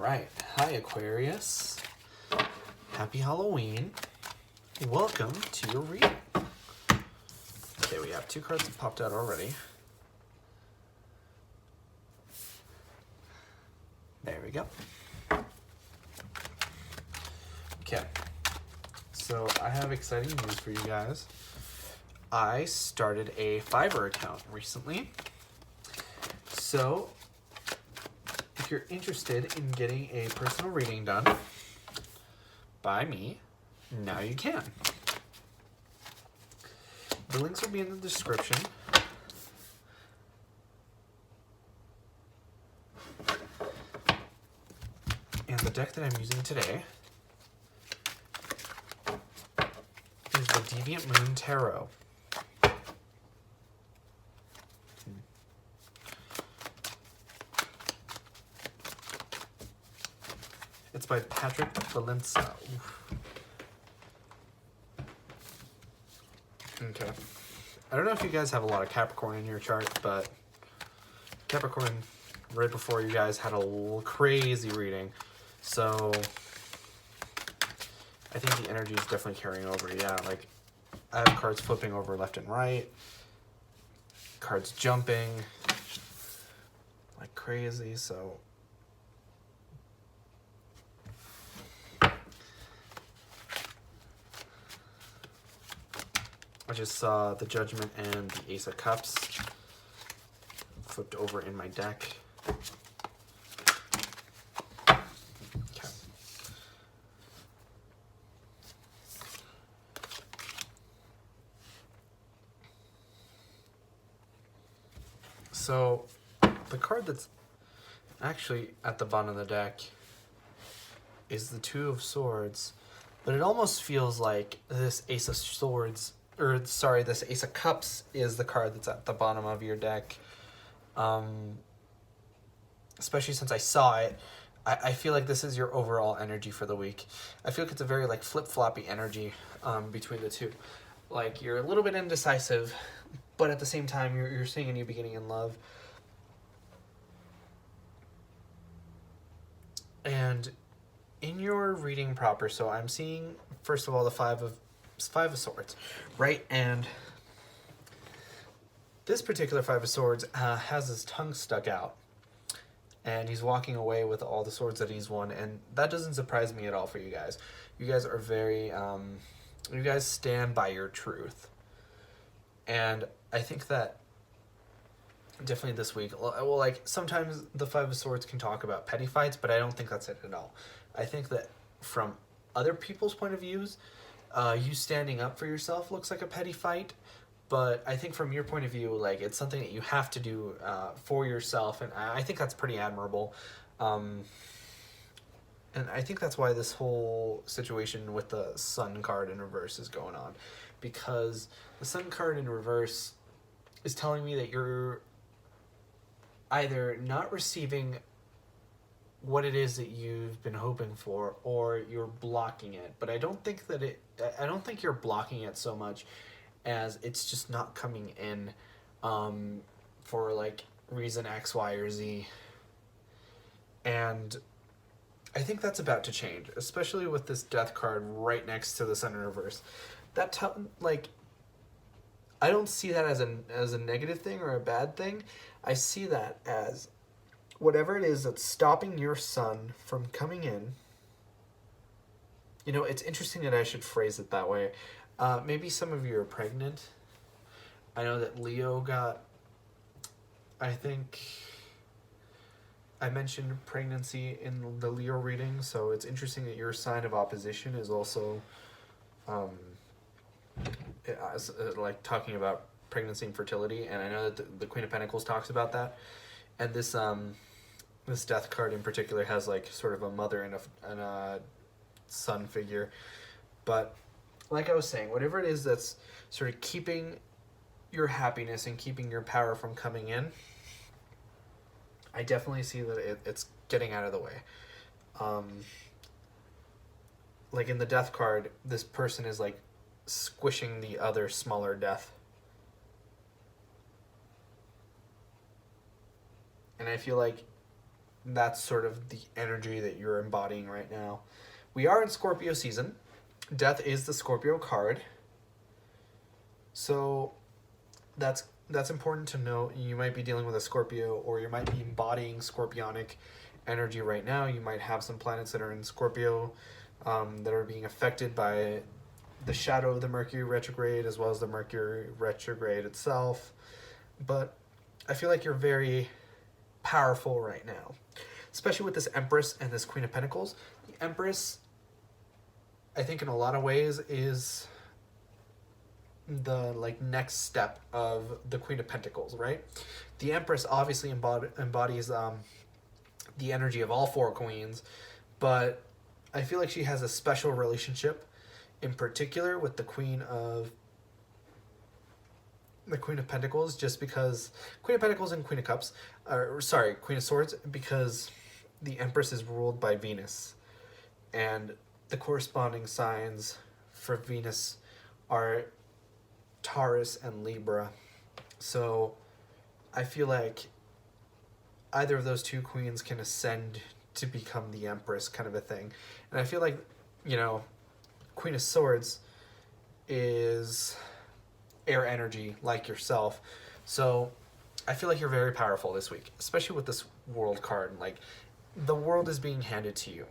right. Hi, Aquarius. Happy Halloween. Welcome to your reading. Okay, we have 2 cards that popped out already. There we go. Okay. So I have exciting news for you guys. I started a Fiverr account recently. So if you're interested in getting a personal reading done by me, now you can. The links will be in the description. And the deck that I'm using today is the Deviant Moon Tarot. It's by Patrick Valenza. Okay. I don't know if you guys have a lot of Capricorn in your chart, but Capricorn right before you guys had a crazy reading. So I think the energy is definitely carrying over. Yeah, like I have cards flipping over left and right, cards jumping like crazy, so I just saw the Judgment and the Ace of Cups flipped over in my deck. Okay. So the card that's actually at the bottom of the deck is the Two of Swords, but it almost feels like this Ace of Swords, or sorry, this Ace of Cups is the card that's at the bottom of your deck. Especially since I saw it, I feel like this is your overall energy for the week. I feel like it's a very like flip-floppy energy between the two. Like you're a little bit indecisive, but at the same time you're seeing a new beginning in love. And in your reading proper, so I'm seeing first of all the Five of Swords, right? And this particular Five of Swords has his tongue stuck out, and he's walking away with all the swords that he's won, and that doesn't surprise me at all for you guys. You guys are very, you guys stand by your truth, and I think that definitely this week, well, like sometimes the Five of Swords can talk about petty fights, but I don't think that's it at all. I think that from other people's point of views, you standing up for yourself looks like a petty fight, but I think from your point of view, like it's something that you have to do for yourself, and I think that's pretty admirable. And I think that's why this whole situation with the Sun card in reverse is going on, because the Sun card in reverse is telling me that you're either not receiving what it is that you've been hoping for, or you're blocking it. But I don't think you're blocking it so much as it's just not coming in for like reason X, Y, or Z. And I think that's about to change, especially with this Death card right next to the Sun in reverse. Like, I don't see that as a negative thing or a bad thing. I see that as whatever it is that's stopping your sun from coming in. You know, it's interesting that I should phrase it that way. Maybe some of you are pregnant. I know that Leo got, I think I mentioned pregnancy in the Leo reading, so it's interesting that your sign of opposition is also like talking about pregnancy and fertility, and I know that the Queen of Pentacles talks about that. And this this Death card in particular has like sort of a mother and a son figure. But like I was saying, whatever it is that's sort of keeping your happiness and keeping your power from coming in, I definitely see that it's getting out of the way. Like in the Death card, this person is like squishing the other smaller death. And I feel like that's sort of the energy that you're embodying right now. We are in Scorpio season. Death is the Scorpio card. So that's important to note. You might be dealing with a Scorpio, or you might be embodying scorpionic energy right now. You might have some planets that are in Scorpio that are being affected by the shadow of the Mercury retrograde, as well as the Mercury retrograde itself. But I feel like you're very powerful right now, especially with this Empress and this Queen of Pentacles. The Empress, I think in a lot of ways, is the like next step of the Queen of Pentacles, right? The Empress obviously embodies the energy of all four queens, but I feel like she has a special relationship in particular with the Queen of Pentacles, just because Queen of Pentacles and Queen of Cups, Queen of Swords, because the Empress is ruled by Venus, and the corresponding signs for Venus are Taurus and Libra. So I feel like either of those two queens can ascend to become the Empress, kind of a thing. And I feel like, you know, Queen of Swords is air energy like yourself. So I feel like you're very powerful this week, especially with this World card. Like, the world is being handed to you.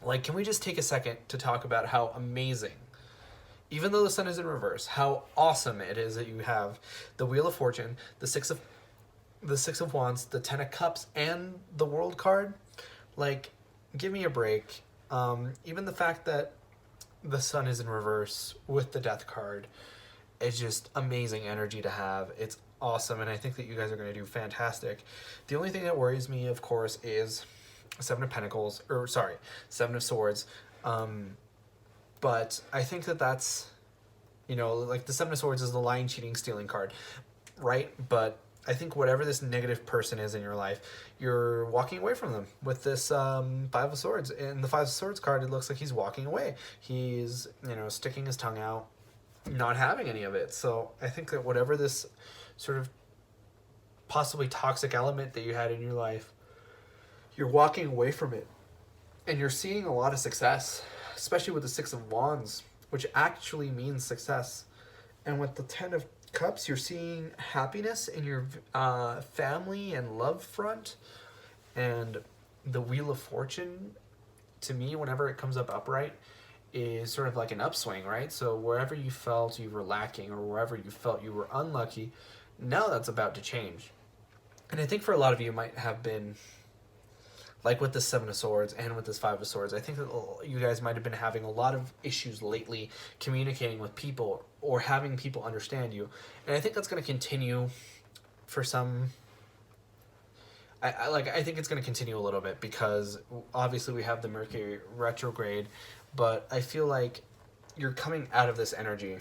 Like, can we just take a second to talk about how amazing, even though the sun is in reverse, how awesome it is that you have the Wheel of Fortune, the Six of Wands, the Ten of Cups, and the World card? Like, give me a break. Even the fact that the sun is in reverse with the Death card is just amazing energy to have. It's awesome, and I think that you guys are going to do fantastic. The only thing that worries me, of course, is Seven of Swords. But I think that that's, you know, like the Seven of Swords is the lying, cheating, stealing card, right? But I think whatever this negative person is in your life, you're walking away from them with this Five of Swords. In the Five of Swords card, it looks like he's walking away. He's, you know, sticking his tongue out, not having any of it. So I think that whatever this sort of possibly toxic element that you had in your life, you're walking away from it. And you're seeing a lot of success, especially with the Six of Wands, which actually means success. And with the Ten of Cups, you're seeing happiness in your family and love front. And the Wheel of Fortune, to me, whenever it comes up upright, is sort of like an upswing, right? So wherever you felt you were lacking, or wherever you felt you were unlucky, now that's about to change. And I think for a lot of you might have been, like with the Seven of Swords and with this Five of Swords, I think that you guys might have been having a lot of issues lately communicating with people or having people understand you. And I think that's going to continue for some. I think it's going to continue a little bit, because obviously we have the Mercury retrograde, but I feel like you're coming out of this energy.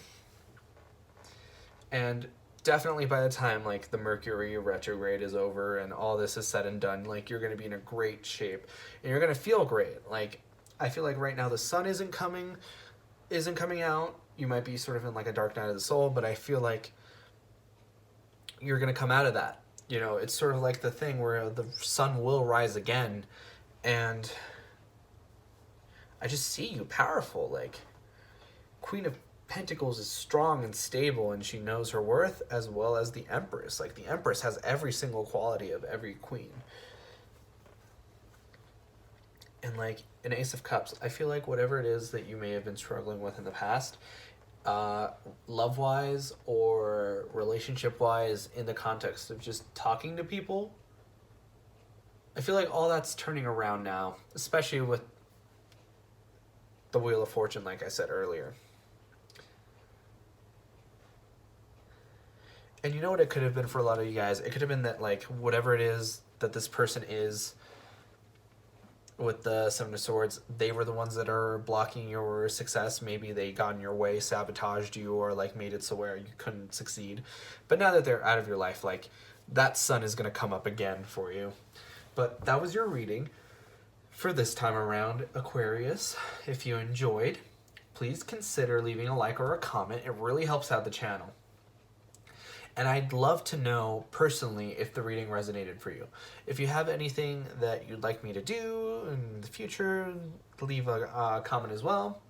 And definitely by the time like the Mercury retrograde is over and all this is said and done, like, you're going to be in a great shape and you're going to feel great. Like, I feel like right now the sun isn't coming out. You might be sort of in like a dark night of the soul, but I feel like you're going to come out of that. You know, it's sort of like the thing where the sun will rise again, and I just see you powerful. Like, Queen of Pentacles is strong and stable, and she knows her worth, as well as the Empress. Like, the Empress has every single quality of every queen. And like an Ace of Cups, I feel like whatever it is that you may have been struggling with in the past, love-wise or relationship-wise, in the context of just talking to people, I feel like all that's turning around now, especially with the Wheel of Fortune, like I said earlier. And you know what it could have been for a lot of you guys? It could have been that, like, whatever it is that this person is with the Seven of Swords, they were the ones that are blocking your success. Maybe they got in your way, sabotaged you, or like made it so where you couldn't succeed. But now that they're out of your life, like, that sun is going to come up again for you. But that was your reading for this time around, Aquarius. If you enjoyed, please consider leaving a like or a comment. It really helps out the channel. And I'd love to know personally if the reading resonated for you. If you have anything that you'd like me to do in the future, leave a comment as well.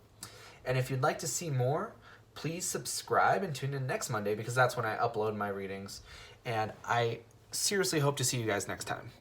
And if you'd like to see more, please subscribe and tune in next Monday, because that's when I upload my readings. And I seriously hope to see you guys next time.